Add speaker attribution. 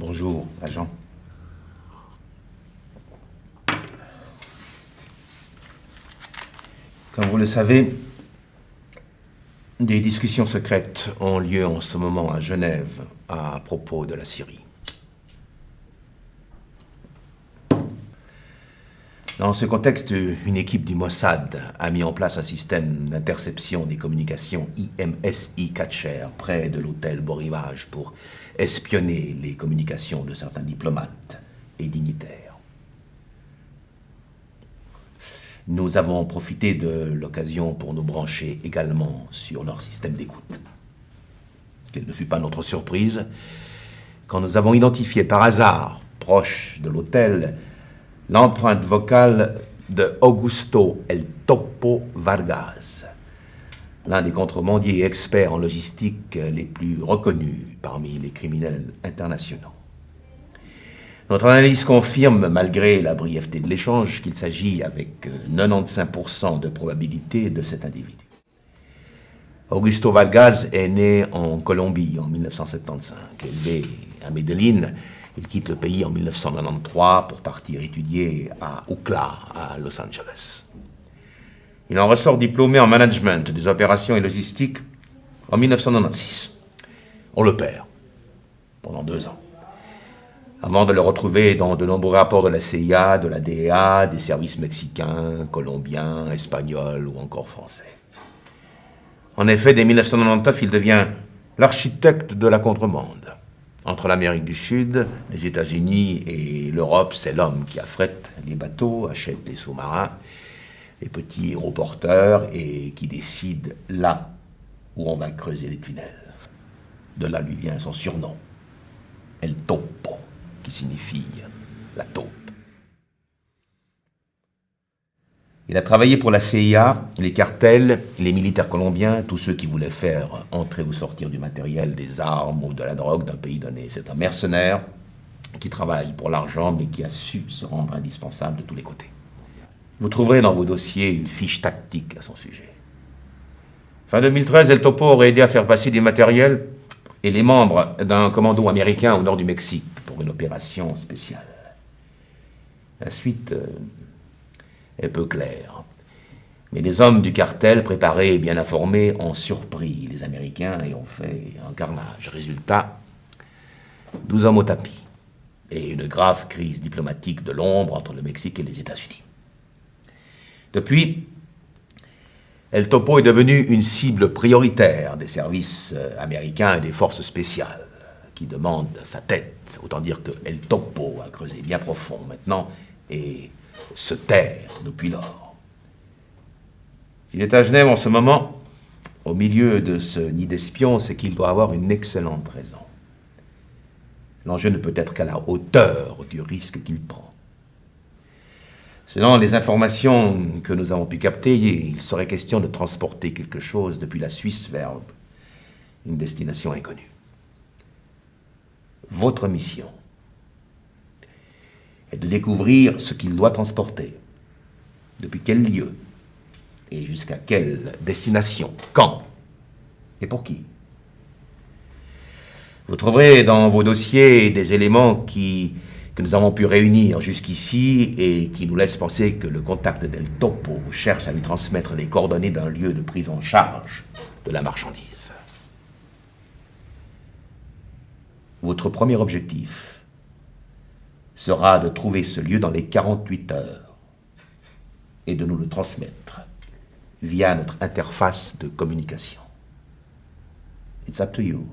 Speaker 1: Bonjour, agent. Comme vous le savez, des discussions secrètes ont lieu en ce moment à Genève à propos de la Syrie. Dans ce contexte, une équipe du Mossad a mis en place un système d'interception des communications IMSI Catcher près de l'hôtel Beau Rivage pour espionner les communications de certains diplomates et dignitaires. Nous avons profité de l'occasion pour nous brancher également sur leur système d'écoute. Quelle ne fut pas notre surprise quand nous avons identifié par hasard, proche de l'hôtel, l'empreinte vocale de Augusto El Topo Vargas, l'un des contrebandiers experts en logistique les plus reconnus parmi les criminels internationaux. Notre analyse confirme, malgré la brièveté de l'échange, qu'il s'agit avec 95% de probabilité de cet individu. Augusto Vargas est né en Colombie en 1975. Élevé à Medellín, il quitte le pays en 1993 pour partir étudier à UCLA, à Los Angeles. Il en ressort diplômé en management des opérations et logistique en 1996. On le perd pendant 2 ans, avant de le retrouver dans de nombreux rapports de la CIA, de la DEA, des services mexicains, colombiens, espagnols ou encore français. En effet, dès 1999, il devient l'architecte de la contrebande. Entre l'Amérique du Sud, les États-Unis et l'Europe, c'est l'homme qui affrète les bateaux, achète les sous-marins, les petits aéroporteurs et qui décide là où on va creuser les tunnels. De là lui vient son surnom, El Topo, qui signifie la taupe. Il a travaillé pour la CIA, les cartels, les militaires colombiens, tous ceux qui voulaient faire entrer ou sortir du matériel, des armes ou de la drogue d'un pays donné. C'est un mercenaire qui travaille pour l'argent, mais qui a su se rendre indispensable de tous les côtés. Vous trouverez dans vos dossiers une fiche tactique à son sujet. Fin 2013, El Topo aurait aidé à faire passer du matériel et les membres d'un commando américain au nord du Mexique pour une opération spéciale. La suite est peu claire. Mais les hommes du cartel, préparés et bien informés, ont surpris les Américains et ont fait un carnage. Résultat, 12 hommes au tapis et une grave crise diplomatique de l'ombre entre le Mexique et les États-Unis. Depuis, El Topo est devenu une cible prioritaire des services américains et des forces spéciales qui demandent sa tête. Autant dire que El Topo a creusé bien profond maintenant et se taire depuis lors. S'il est à Genève en ce moment, au milieu de ce nid d'espions, c'est qu'il doit avoir une excellente raison. L'enjeu ne peut être qu'à la hauteur du risque qu'il prend. Selon les informations que nous avons pu capter, il serait question de transporter quelque chose depuis la Suisse vers une destination inconnue. Votre mission est de découvrir ce qu'il doit transporter, depuis quel lieu, et jusqu'à quelle destination, quand, et pour qui. Vous trouverez dans vos dossiers des éléments que nous avons pu réunir jusqu'ici et qui nous laissent penser que le contact d'El Topo cherche à lui transmettre les coordonnées d'un lieu de prise en charge de la marchandise. Votre premier objectif sera de trouver ce lieu dans les 48 heures et de nous le transmettre via notre interface de communication. It's up to you.